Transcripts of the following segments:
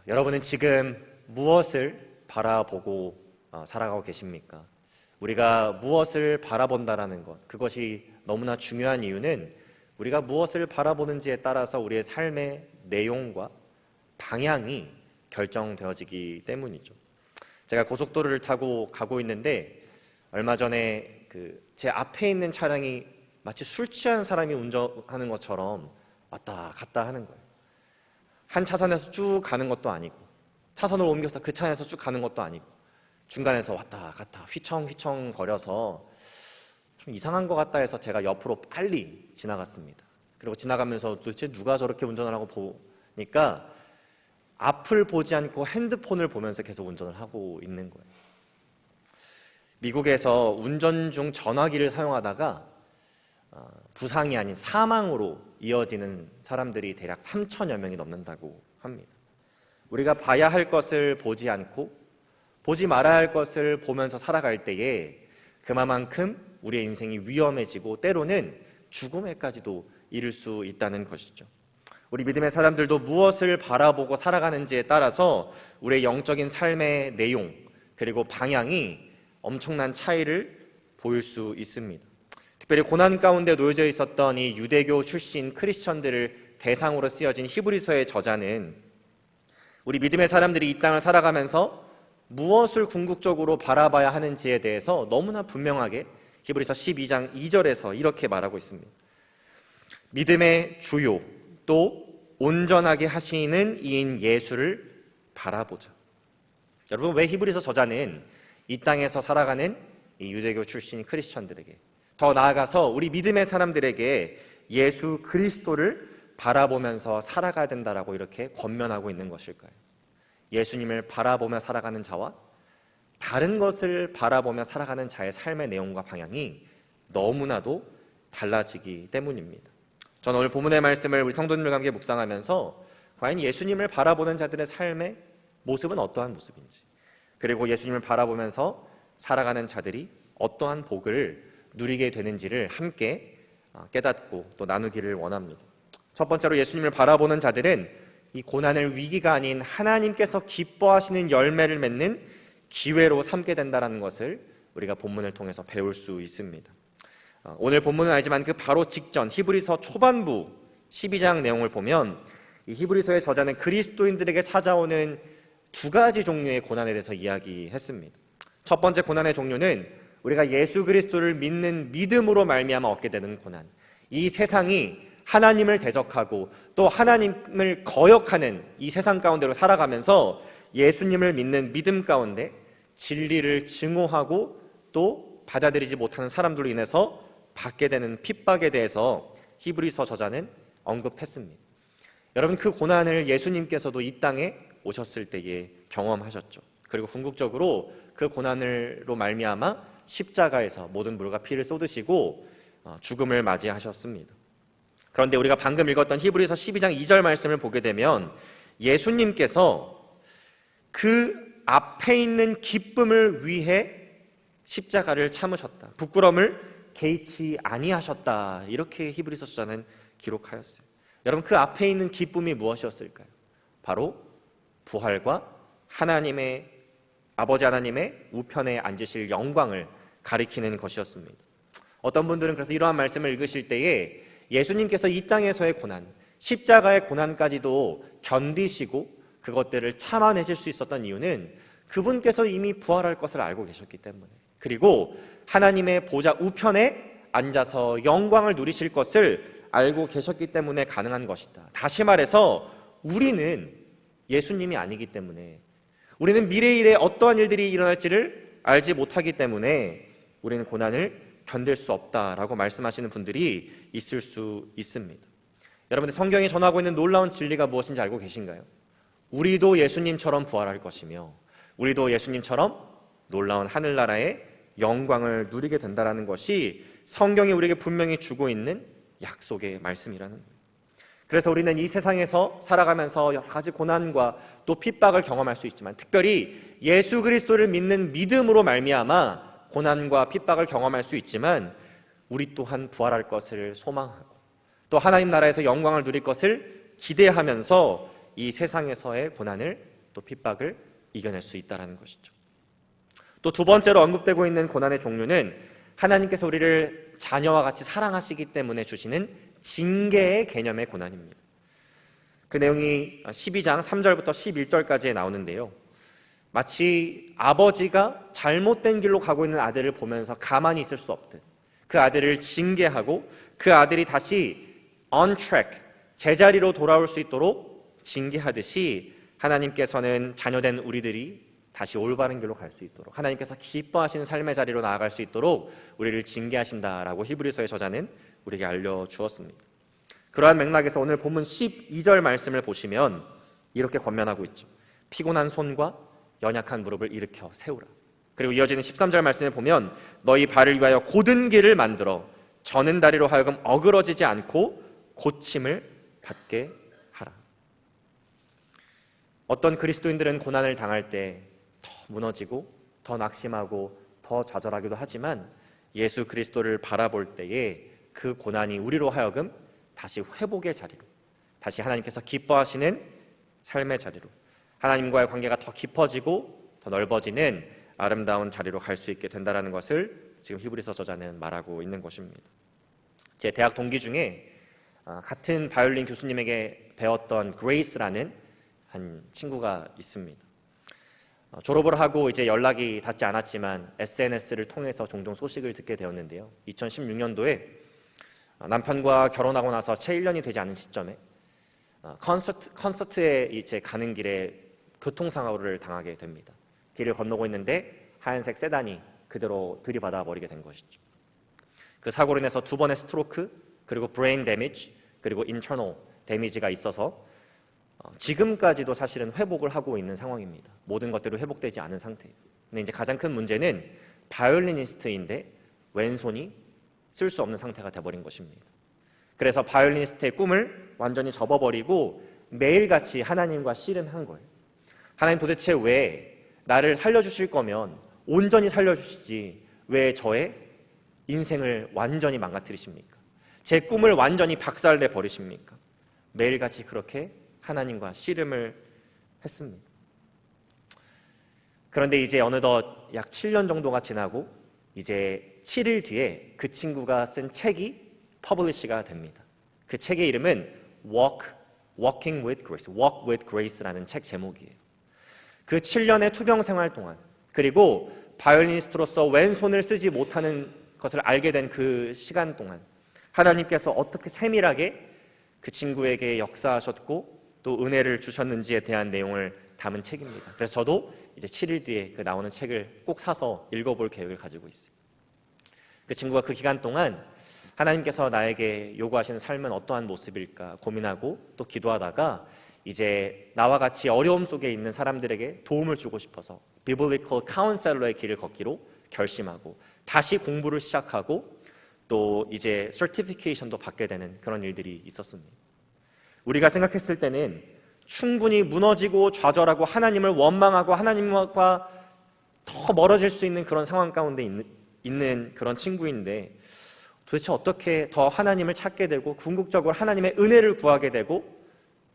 여러분은 지금 무엇을 바라보고 살아가고 계십니까? 우리가 무엇을 바라본다라는 것, 그것이 너무나 중요한 이유는 우리가 무엇을 바라보는지에 따라서 우리의 삶의 내용과 방향이 결정되어지기 때문이죠. 제가 고속도로를 타고 가고 있는데 얼마 전에 제 앞에 있는 차량이 마치 술 취한 사람이 운전하는 것처럼 왔다 갔다 하는 거예요. 한 차선에서 쭉 가는 것도 아니고 차선을 옮겨서 그 차에서 쭉 가는 것도 아니고 중간에서 왔다 갔다 휘청휘청 거려서 좀 이상한 것 같다 해서 제가 옆으로 빨리 지나갔습니다. 그리고 지나가면서 도대체 누가 저렇게 운전을 하고 보니까 앞을 보지 않고 핸드폰을 보면서 계속 운전을 하고 있는 거예요. 미국에서 운전 중 전화기를 사용하다가 부상이 아닌 사망으로 이어지는 사람들이 대략 3천여 명이 넘는다고 합니다. 우리가 봐야 할 것을 보지 않고 보지 말아야 할 것을 보면서 살아갈 때에 그만큼 우리의 인생이 위험해지고 때로는 죽음에까지도 이를 수 있다는 것이죠. 우리 믿음의 사람들도 무엇을 바라보고 살아가는지에 따라서 우리의 영적인 삶의 내용 그리고 방향이 엄청난 차이를 보일 수 있습니다. 특별히 고난 가운데 놓여져 있었던 이 유대교 출신 크리스천들을 대상으로 쓰여진 히브리서의 저자는 우리 믿음의 사람들이 이 땅을 살아가면서 무엇을 궁극적으로 바라봐야 하는지에 대해서 너무나 분명하게 히브리서 12장 2절에서 이렇게 말하고 있습니다. 믿음의 주요 또 온전하게 하시는 이인 예수를 바라보자. 여러분, 왜 히브리서 저자는 이 땅에서 살아가는 이 유대교 출신 크리스천들에게, 더 나아가서 우리 믿음의 사람들에게 예수 그리스도를 바라보면서 살아가야 된다라고 이렇게 권면하고 있는 것일까요? 예수님을 바라보며 살아가는 자와 다른 것을 바라보며 살아가는 자의 삶의 내용과 방향이 너무나도 달라지기 때문입니다. 저는 오늘 본문의 말씀을 우리 성도님들과 함께 묵상하면서 과연 예수님을 바라보는 자들의 삶의 모습은 어떠한 모습인지, 그리고 예수님을 바라보면서 살아가는 자들이 어떠한 복을 누리게 되는지를 함께 깨닫고 또 나누기를 원합니다. 첫 번째로 예수님을 바라보는 자들은 이 고난을 위기가 아닌 하나님께서 기뻐하시는 열매를 맺는 기회로 삼게 된다는 것을 우리가 본문을 통해서 배울 수 있습니다. 오늘 본문은 아니지만 그 바로 직전 히브리서 초반부 12장 내용을 보면 이 히브리서의 저자는 그리스도인들에게 찾아오는 두 가지 종류의 고난에 대해서 이야기했습니다. 첫 번째 고난의 종류는 우리가 예수 그리스도를 믿는 믿음으로 말미암아 얻게 되는 고난, 이 세상이 하나님을 대적하고 또 하나님을 거역하는 이 세상 가운데로 살아가면서 예수님을 믿는 믿음 가운데 진리를 증오하고 또 받아들이지 못하는 사람들로 인해서 받게 되는 핍박에 대해서 히브리서 저자는 언급했습니다. 여러분, 그 고난을 예수님께서도 이 땅에 오셨을 때에 경험하셨죠. 그리고 궁극적으로 그 고난으로 말미암아 십자가에서 모든 물과 피를 쏟으시고 죽음을 맞이하셨습니다. 그런데 우리가 방금 읽었던 히브리서 12장 2절 말씀을 보게 되면 예수님께서 그 앞에 있는 기쁨을 위해 십자가를 참으셨다, 부끄러움을 개의치 아니하셨다, 이렇게 히브리서 저자는 기록하였어요. 여러분, 그 앞에 있는 기쁨이 무엇이었을까요? 바로 부활과 하나님의 아버지 하나님의 우편에 앉으실 영광을 가리키는 것이었습니다. 어떤 분들은 그래서 이러한 말씀을 읽으실 때에 예수님께서 이 땅에서의 고난, 십자가의 고난까지도 견디시고 그것들을 참아내실 수 있었던 이유는 그분께서 이미 부활할 것을 알고 계셨기 때문에, 그리고 하나님의 보좌 우편에 앉아서 영광을 누리실 것을 알고 계셨기 때문에 가능한 것이다. 다시 말해서 우리는 예수님이 아니기 때문에, 우리는 미래의 일에 어떠한 일들이 일어날지를 알지 못하기 때문에 우리는 고난을 견딜 수 없다라고 말씀하시는 분들이 있을 수 있습니다. 여러분들, 성경이 전하고 있는 놀라운 진리가 무엇인지 알고 계신가요? 우리도 예수님처럼 부활할 것이며 우리도 예수님처럼 놀라운 하늘나라의 영광을 누리게 된다는 것이 성경이 우리에게 분명히 주고 있는 약속의 말씀이라는 거예요. 그래서 우리는 이 세상에서 살아가면서 여러 가지 고난과 또 핍박을 경험할 수 있지만, 특별히 예수 그리스도를 믿는 믿음으로 말미암아 고난과 핍박을 경험할 수 있지만, 우리 또한 부활할 것을 소망하고 또 하나님 나라에서 영광을 누릴 것을 기대하면서 이 세상에서의 고난을 또 핍박을 이겨낼 수 있다는 것이죠. 또 두 번째로 언급되고 있는 고난의 종류는 하나님께서 우리를 자녀와 같이 사랑하시기 때문에 주시는 징계의 개념의 고난입니다. 그 내용이 12장 3절부터 11절까지에 나오는데요. 마치 아버지가 잘못된 길로 가고 있는 아들을 보면서 가만히 있을 수 없듯 그 아들을 징계하고 그 아들이 다시 on track, 제자리로 돌아올 수 있도록 징계하듯이 하나님께서는 자녀된 우리들이 다시 올바른 길로 갈 수 있도록, 하나님께서 기뻐하시는 삶의 자리로 나아갈 수 있도록 우리를 징계하신다라고 히브리서의 저자는 우리에게 알려주었습니다. 그러한 맥락에서 오늘 본문 12절 말씀을 보시면 이렇게 권면하고 있죠. 피곤한 손과 연약한 무릎을 일으켜 세우라. 그리고 이어지는 13절 말씀을 보면 너희 발을 위하여 곧은 길을 만들어 저는 다리로 하여금 어그러지지 않고 고침을 받게 하라. 어떤 그리스도인들은 고난을 당할 때 더 무너지고 더 낙심하고 더 좌절하기도 하지만 예수 그리스도를 바라볼 때에 그 고난이 우리로 하여금 다시 회복의 자리로, 다시 하나님께서 기뻐하시는 삶의 자리로, 하나님과의 관계가 더 깊어지고 더 넓어지는 아름다운 자리로 갈 수 있게 된다는 것을 지금 히브리서 저자는 말하고 있는 것입니다. 제 대학 동기 중에 같은 바이올린 교수님에게 배웠던 그레이스라는 한 친구가 있습니다. 졸업을 하고 이제 연락이 닿지 않았지만 SNS를 통해서 종종 소식을 듣게 되었는데요. 2016년도에 남편과 결혼하고 나서 채 1년이 되지 않은 시점에 콘서트에 이제 가는 길에 교통사고를 당하게 됩니다. 길을 건너고 있는데 하얀색 세단이 그대로 들이받아 버리게 된 것이죠. 그 사고로 인해서 2번의 스트로크, 그리고 브레인 데미지, 그리고 인터널 데미지가 있어서 지금까지도 사실은 회복을 하고 있는 상황입니다. 모든 것들이 회복되지 않은 상태예요. 근데 이제 가장 큰 문제는 바이올리니스트인데 왼손이 쓸 수 없는 상태가 돼버린 것입니다. 그래서 바이올리니스트의 꿈을 완전히 접어버리고 매일같이 하나님과 씨름한 거예요. 하나님 도대체 왜 나를 살려주실 거면 온전히 살려주시지 왜 저의 인생을 완전히 망가뜨리십니까? 제 꿈을 완전히 박살내 버리십니까? 매일같이 그렇게 하나님과 씨름을 했습니다. 그런데 이제 어느덧 약 7년 정도가 지나고 이제 7일 뒤에 그 친구가 쓴 책이 퍼블리시가 됩니다. 그 책의 이름은 Walking with Grace, Walk with Grace라는 책 제목이에요. 그 7년의 투병 생활 동안, 그리고 바이올리니스트로서 왼손을 쓰지 못하는 것을 알게 된 그 시간 동안 하나님께서 어떻게 세밀하게 그 친구에게 역사하셨고 또 은혜를 주셨는지에 대한 내용을 담은 책입니다. 그래서 저도 이제 7일 뒤에 그 나오는 책을 꼭 사서 읽어볼 계획을 가지고 있어요. 그 친구가 그 기간 동안 하나님께서 나에게 요구하시는 삶은 어떠한 모습일까 고민하고 또 기도하다가 이제 나와 같이 어려움 속에 있는 사람들에게 도움을 주고 싶어서 비블리컬 카운셀러의 길을 걷기로 결심하고 다시 공부를 시작하고 또 이제 서티피케이션도 받게 되는 그런 일들이 있었습니다. 우리가 생각했을 때는 충분히 무너지고 좌절하고 하나님을 원망하고 하나님과 더 멀어질 수 있는 그런 상황 가운데 있는 그런 친구인데 도대체 어떻게 더 하나님을 찾게 되고 궁극적으로 하나님의 은혜를 구하게 되고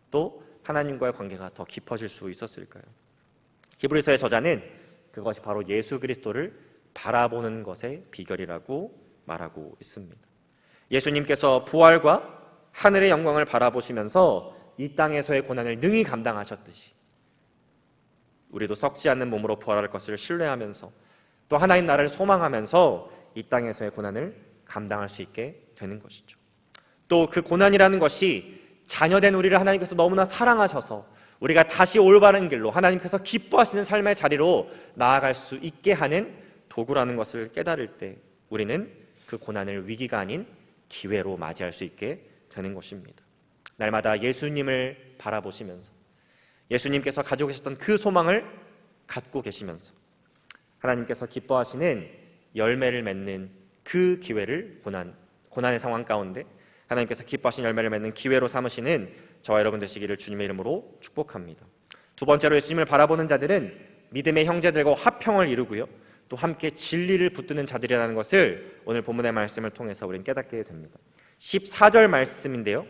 또 하나님과의 관계가 더 깊어질 수 있었을까요? 히브리서의 저자는 그것이 바로 예수 그리스도를 바라보는 것의 비결이라고 말하고 있습니다. 예수님께서 부활과 하늘의 영광을 바라보시면서 이 땅에서의 고난을 능히 감당하셨듯이 우리도 썩지 않는 몸으로 부활할 것을 신뢰하면서 또 하나님 나라를 소망하면서 이 땅에서의 고난을 감당할 수 있게 되는 것이죠. 또 그 고난이라는 것이 자녀된 우리를 하나님께서 너무나 사랑하셔서 우리가 다시 올바른 길로 하나님께서 기뻐하시는 삶의 자리로 나아갈 수 있게 하는 도구라는 것을 깨달을 때 우리는 그 고난을 위기가 아닌 기회로 맞이할 수 있게 되는 것입니다. 날마다 예수님을 바라보시면서 예수님께서 가지고 계셨던 그 소망을 갖고 계시면서 하나님께서 기뻐하시는 열매를 맺는 그 기회를 고난의 상황 가운데 하나님께서 기뻐하시는 열매를 맺는 기회로 삼으시는 저와 여러분 되시기를 주님의 이름으로 축복합니다. 두 번째로 예수님을 바라보는 자들은 믿음의 형제들과 화평을 이루고요, 또 함께 진리를 붙드는 자들이라는 것을 오늘 본문의 말씀을 통해서 우리는 깨닫게 됩니다. 14절 말씀인데요,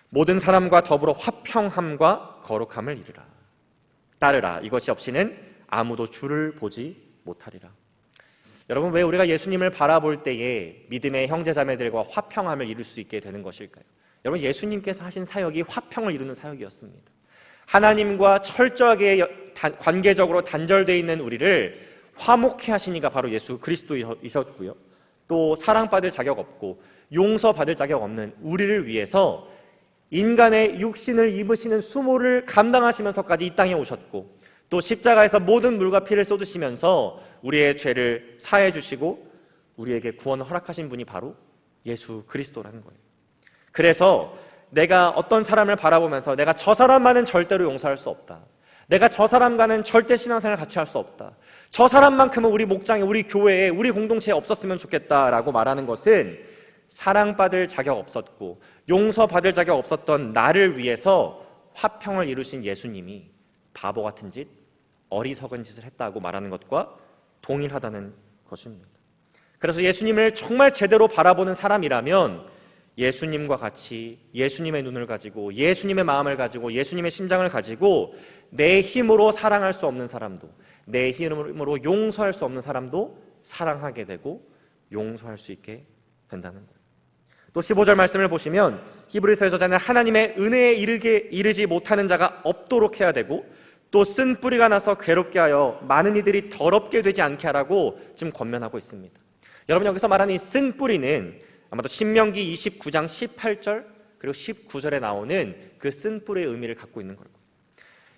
모든 사람과 더불어 화평함과 거룩함을 이루라. 따르라. 이것이 없이는 아무도 주를 보지 못하리라. 여러분, 왜 우리가 예수님을 바라볼 때에 믿음의 형제자매들과 화평함을 이룰 수 있게 되는 것일까요? 여러분, 예수님께서 하신 사역이 화평을 이루는 사역이었습니다. 하나님과 철저하게 관계적으로 단절되어 있는 우리를 화목해 하신 이가 바로 예수 그리스도이셨고요, 또 사랑받을 자격 없고 용서받을 자격 없는 우리를 위해서 인간의 육신을 입으시는 수모를 감당하시면서까지 이 땅에 오셨고, 또 십자가에서 모든 물과 피를 쏟으시면서 우리의 죄를 사해 주시고 우리에게 구원을 허락하신 분이 바로 예수 그리스도라는 거예요. 그래서 내가 어떤 사람을 바라보면서 내가 저 사람만은 절대로 용서할 수 없다, 내가 저 사람과는 절대 신앙생활을 같이 할 수 없다, 저 사람만큼은 우리 목장에, 우리 교회에, 우리 공동체에 없었으면 좋겠다라고 말하는 것은 사랑받을 자격 없었고 용서받을 자격 없었던 나를 위해서 화평을 이루신 예수님이 바보 같은 짓, 어리석은 짓을 했다고 말하는 것과 동일하다는 것입니다. 그래서 예수님을 정말 제대로 바라보는 사람이라면 예수님과 같이 예수님의 눈을 가지고 예수님의 마음을 가지고 예수님의 심장을 가지고 내 힘으로 사랑할 수 없는 사람도, 내 힘으로 용서할 수 없는 사람도 사랑하게 되고 용서할 수 있게 된다는 거예요. 또 15절 말씀을 보시면 히브리서 저자는 하나님의 은혜에 이르지 못하는 자가 없도록 해야 되고, 또 쓴 뿌리가 나서 괴롭게 하여 많은 이들이 더럽게 되지 않게 하라고 지금 권면하고 있습니다. 여러분, 여기서 말하는 이 쓴 뿌리는 아마도 신명기 29장 18절 그리고 19절에 나오는 그 쓴 뿌리의 의미를 갖고 있는 거고,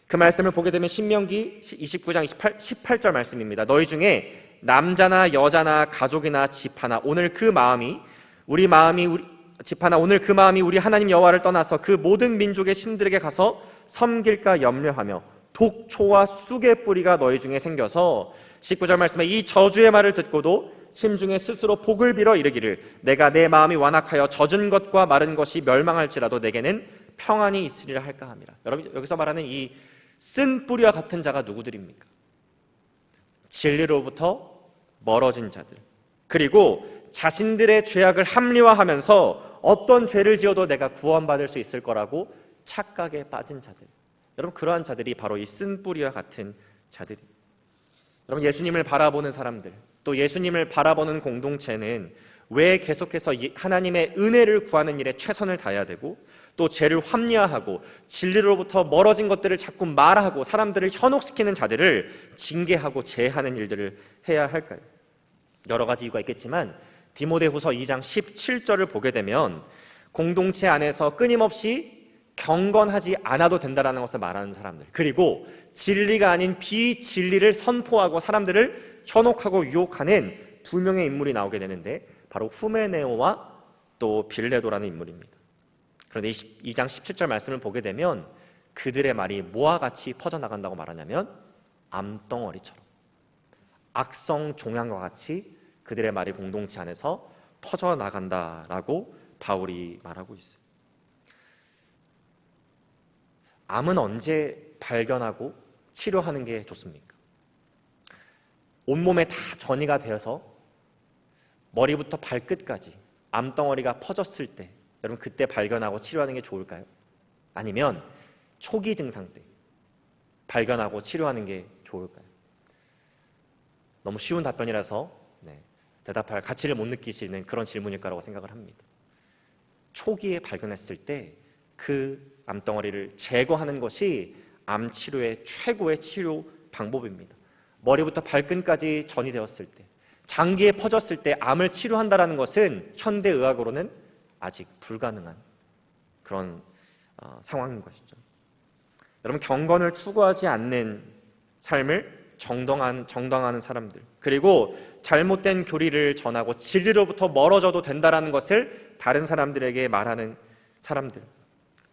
그 말씀을 보게 되면 신명기 29장 18절 말씀입니다. 너희 중에 남자나 여자나 가족이나 집 하나 오늘 그 마음이 우리 하나님 여호와를 떠나서 그 모든 민족의 신들에게 가서 섬길까 염려하며 독초와 쑥의 뿌리가 너희 중에 생겨서, 19절 말씀에 이 저주의 말을 듣고도 심중에 스스로 복을 빌어 이르기를 내가 내 마음이 완악하여 젖은 것과 마른 것이 멸망할지라도 내게는 평안이 있으리라 할까 함이라. 여러분, 여기서 말하는 이 쓴 뿌리와 같은 자가 누구들입니까? 진리로부터 멀어진 자들, 그리고 자신들의 죄악을 합리화하면서 어떤 죄를 지어도 내가 구원받을 수 있을 거라고 착각에 빠진 자들. 여러분, 그러한 자들이 바로 이 쓴 뿌리와 같은 자들입니다. 여러분, 예수님을 바라보는 사람들, 또 예수님을 바라보는 공동체는 왜 계속해서 하나님의 은혜를 구하는 일에 최선을 다해야 되고, 또 죄를 합리화하고 진리로부터 멀어진 것들을 자꾸 말하고 사람들을 현혹시키는 자들을 징계하고 제하는 일들을 해야 할까요? 여러 가지 이유가 있겠지만 디모데후서 2장 17절을 보게 되면 공동체 안에서 끊임없이 경건하지 않아도 된다는 것을 말하는 사람들, 그리고 진리가 아닌 비진리를 선포하고 사람들을 현혹하고 유혹하는 두 명의 인물이 나오게 되는데, 바로 후메네오와 또 빌레도라는 인물입니다. 그런데 2장 17절 말씀을 보게 되면 그들의 말이 뭐와 같이 퍼져나간다고 말하냐면 암덩어리처럼, 악성 종양과 같이 그들의 말이 공동체 안에서 퍼져나간다라고 바울이 말하고 있어요. 암은 언제 발견하고 치료하는 게 좋습니까? 온몸에 다 전이가 되어서 머리부터 발끝까지 암덩어리가 퍼졌을 때, 여러분, 그때 발견하고 치료하는 게 좋을까요? 아니면 초기 증상 때 발견하고 치료하는 게 좋을까요? 너무 쉬운 답변이라서 대답할 가치를 못 느끼시는 그런 질문일 거라고 생각을 합니다. 초기에 발견했을 때 그 암덩어리를 제거하는 것이 암 치료의 최고의 치료 방법입니다. 머리부터 발끝까지 전이 되었을 때, 장기에 퍼졌을 때 암을 치료한다는 것은 현대의학으로는 아직 불가능한 그런 상황인 것이죠. 여러분, 경건을 추구하지 않는 삶을 정당하는 사람들, 그리고 잘못된 교리를 전하고 진리로부터 멀어져도 된다는 것을 다른 사람들에게 말하는 사람들,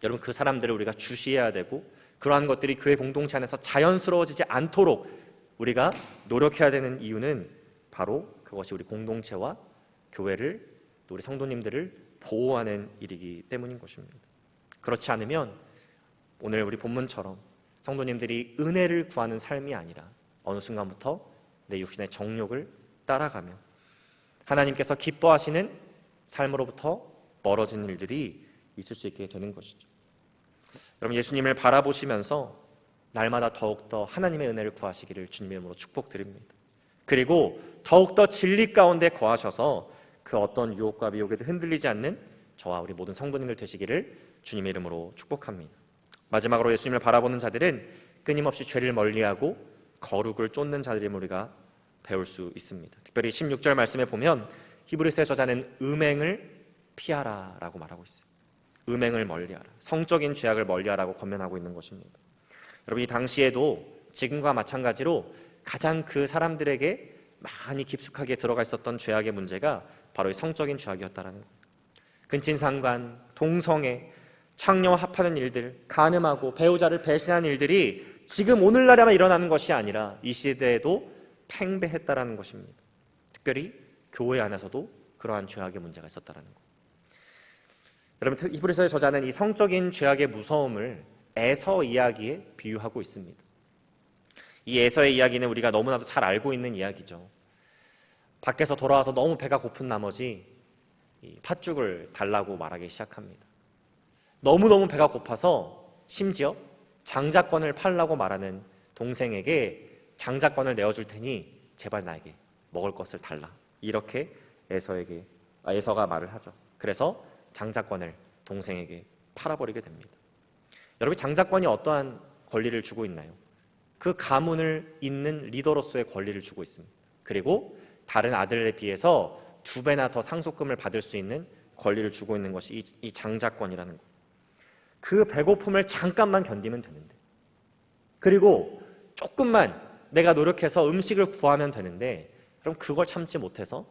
여러분, 그 사람들을 우리가 주시해야 되고, 그러한 것들이 교회 공동체 안에서 자연스러워지지 않도록 우리가 노력해야 되는 이유는 바로 그것이 우리 공동체와 교회를, 또 우리 성도님들을 보호하는 일이기 때문인 것입니다. 그렇지 않으면 오늘 우리 본문처럼 성도님들이 은혜를 구하는 삶이 아니라 어느 순간부터 내 육신의 정욕을 따라가며 하나님께서 기뻐하시는 삶으로부터 멀어지는 일들이 있을 수 있게 되는 것이죠. 여러분, 예수님을 바라보시면서 날마다 더욱더 하나님의 은혜를 구하시기를 주님의 이름으로 축복드립니다. 그리고 더욱더 진리 가운데 거하셔서 그 어떤 유혹과 미혹에도 흔들리지 않는 저와 우리 모든 성도님들 되시기를 주님의 이름으로 축복합니다. 마지막으로 예수님을 바라보는 자들은 끊임없이 죄를 멀리하고 거룩을 쫓는 자들임을 우리가 배울 수 있습니다. 특별히 16절 말씀에 보면 히브리서의 저자는 음행을 피하라 라고 말하고 있어요. 음행을 멀리하라, 성적인 죄악을 멀리하라고 권면하고 있는 것입니다. 여러분, 이 당시에도 지금과 마찬가지로 가장 그 사람들에게 많이 깊숙하게 들어가 있었던 죄악의 문제가 바로 이 성적인 죄악이었다라는 거예요. 근친상간, 동성애, 창녀와 합하는 일들, 간음하고 배우자를 배신한 일들이 지금 오늘날에만 일어나는 것이 아니라 이 시대에도 팽배했다라는 것입니다. 특별히 교회 안에서도 그러한 죄악의 문제가 있었다라는 것. 여러분, 히브리서의 저자는 이 성적인 죄악의 무서움을 에서 이야기에 비유하고 있습니다. 이 에서의 이야기는 우리가 너무나도 잘 알고 있는 이야기죠. 밖에서 돌아와서 너무 배가 고픈 나머지 이 팥죽을 달라고 말하기 시작합니다. 너무너무 배가 고파서 심지어 장자권을 팔라고 말하는 동생에게 장자권을 내어줄 테니 제발 나에게 먹을 것을 달라, 이렇게 에서가 말을 하죠. 그래서 장자권을 동생에게 팔아버리게 됩니다. 여러분, 장자권이 어떠한 권리를 주고 있나요? 그 가문을 잇는 리더로서의 권리를 주고 있습니다. 그리고 다른 아들에 비해서 2배나 더 상속금을 받을 수 있는 권리를 주고 있는 것이 이 장자권이라는 것. 그 배고픔을 잠깐만 견디면 되는데, 그리고 조금만 내가 노력해서 음식을 구하면 되는데, 그럼 그걸 참지 못해서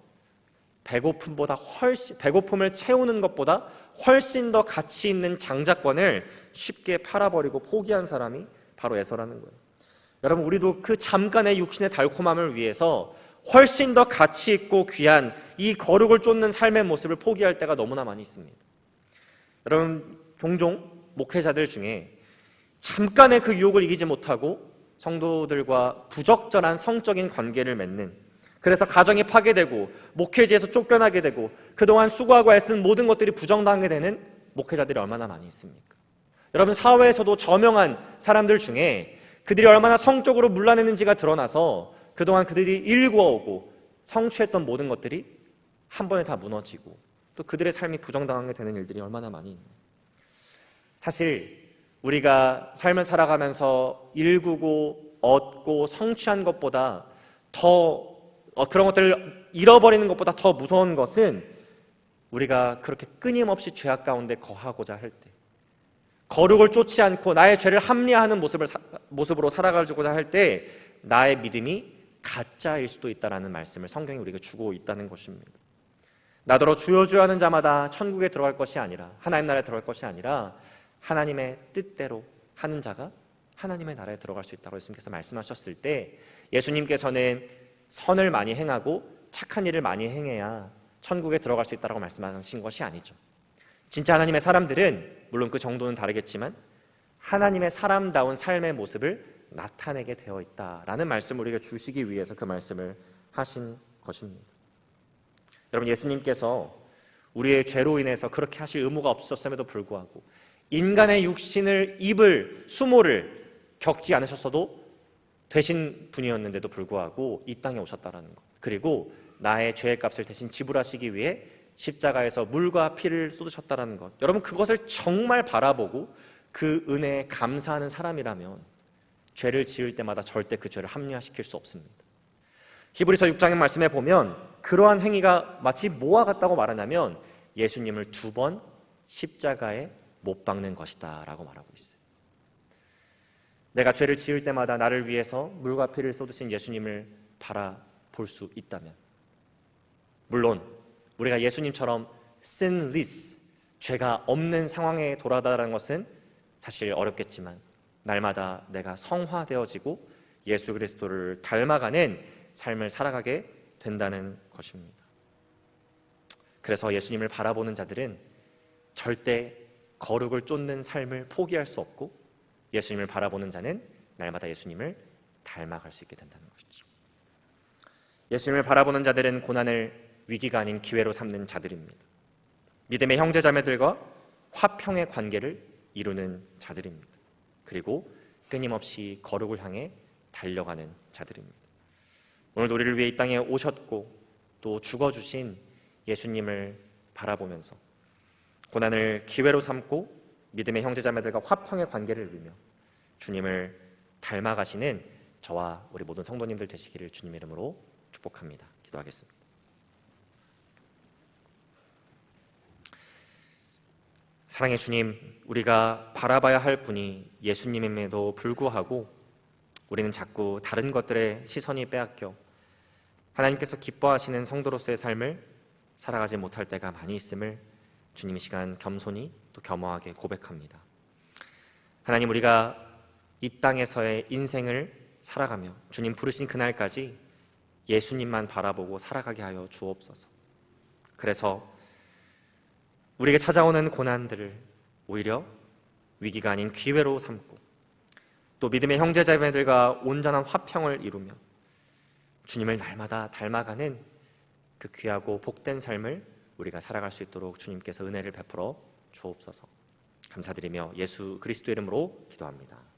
배고픔을 채우는 것보다 훨씬 더 가치 있는 장자권을 쉽게 팔아버리고 포기한 사람이 바로 에서라는 거예요. 여러분, 우리도 그 잠깐의 육신의 달콤함을 위해서 훨씬 더 가치 있고 귀한 이 거룩을 쫓는 삶의 모습을 포기할 때가 너무나 많이 있습니다. 여러분, 종종 목회자들 중에 잠깐의 그 유혹을 이기지 못하고 성도들과 부적절한 성적인 관계를 맺는, 그래서 가정이 파괴되고 목회지에서 쫓겨나게 되고 그동안 수고하고 애쓴 모든 것들이 부정당하게 되는 목회자들이 얼마나 많이 있습니까? 여러분, 사회에서도 저명한 사람들 중에 그들이 얼마나 성적으로 문란했는지가 드러나서 그동안 그들이 일구어오고 성취했던 모든 것들이 한 번에 다 무너지고 또 그들의 삶이 부정당하게 되는 일들이 얼마나 많이 있나요? 사실 우리가 삶을 살아가면서 일구고 얻고 성취한 것보다 더 그런 것들을 잃어버리는 것보다 더 무서운 것은 우리가 그렇게 끊임없이 죄악 가운데 거하고자 할 때, 거룩을 쫓지 않고 나의 죄를 합리화하는 모습으로 살아가고자 할 때 나의 믿음이 가짜일 수도 있다는 말씀을 성경이 우리에게 주고 있다는 것입니다. 나더러 주여 주여 하는 자마다 천국에 들어갈 것이 아니라, 하나님 나라에 들어갈 것이 아니라 하나님의 뜻대로 하는 자가 하나님의 나라에 들어갈 수 있다고 예수님께서 말씀하셨을 때, 예수님께서는 선을 많이 행하고 착한 일을 많이 행해야 천국에 들어갈 수 있다고 말씀하신 것이 아니죠. 진짜 하나님의 사람들은 물론 그 정도는 다르겠지만 하나님의 사람다운 삶의 모습을 나타내게 되어 있다라는 말씀을 우리가 주시기 위해서 그 말씀을 하신 것입니다. 여러분, 예수님께서 우리의 죄로 인해서 그렇게 하실 의무가 없었음에도 불구하고 인간의 육신을 입을 수모를 겪지 않으셨어도 되신 분이었는데도 불구하고 이 땅에 오셨다라는 것, 그리고 나의 죄의 값을 대신 지불하시기 위해 십자가에서 물과 피를 쏟으셨다라는 것, 여러분, 그것을 정말 바라보고 그 은혜에 감사하는 사람이라면 죄를 지을 때마다 절대 그 죄를 합리화시킬 수 없습니다. 히브리서 6장의 말씀에 보면 그러한 행위가 마치 뭐와 같다고 말하냐면 예수님을 2번 십자가에 못 박는 것이다 라고 말하고 있어요. 내가 죄를 지을 때마다 나를 위해서 물과 피를 쏟으신 예수님을 바라볼 수 있다면, 물론 우리가 예수님처럼 sinless, 죄가 없는 상황에 돌아다라는 것은 사실 어렵겠지만 날마다 내가 성화되어지고 예수 그리스도를 닮아가는 삶을 살아가게 된다는 것입니다. 그래서 예수님을 바라보는 자들은 절대 거룩을 쫓는 삶을 포기할 수 없고, 예수님을 바라보는 자는 날마다 예수님을 닮아갈 수 있게 된다는 것이죠. 예수님을 바라보는 자들은 고난을 위기가 아닌 기회로 삼는 자들입니다. 믿음의 형제자매들과 화평의 관계를 이루는 자들입니다. 그리고 끊임없이 거룩을 향해 달려가는 자들입니다. 오늘 우리를 위해 이 땅에 오셨고 또 죽어주신 예수님을 바라보면서 고난을 기회로 삼고 믿음의 형제자매들과 화평의 관계를 이루며 주님을 닮아가시는 저와 우리 모든 성도님들 되시기를 주님 이름으로 축복합니다. 기도하겠습니다. 사랑의 주님, 우리가 바라봐야 할 분이 예수님임에도 불구하고 우리는 자꾸 다른 것들의 시선이 빼앗겨 하나님께서 기뻐하시는 성도로서의 삶을 살아가지 못할 때가 많이 있음을 주님 이 시간 겸손히 또 겸허하게 고백합니다. 하나님, 우리가 이 땅에서의 인생을 살아가며 주님 부르신 그날까지 예수님만 바라보고 살아가게 하여 주옵소서. 그래서 우리에게 찾아오는 고난들을 오히려 위기가 아닌 기회로 삼고 또 믿음의 형제자매들과 온전한 화평을 이루며 주님을 날마다 닮아가는 그 귀하고 복된 삶을 우리가 살아갈 수 있도록 주님께서 은혜를 베풀어 주옵소서. 감사드리며 예수 그리스도 이름으로 기도합니다.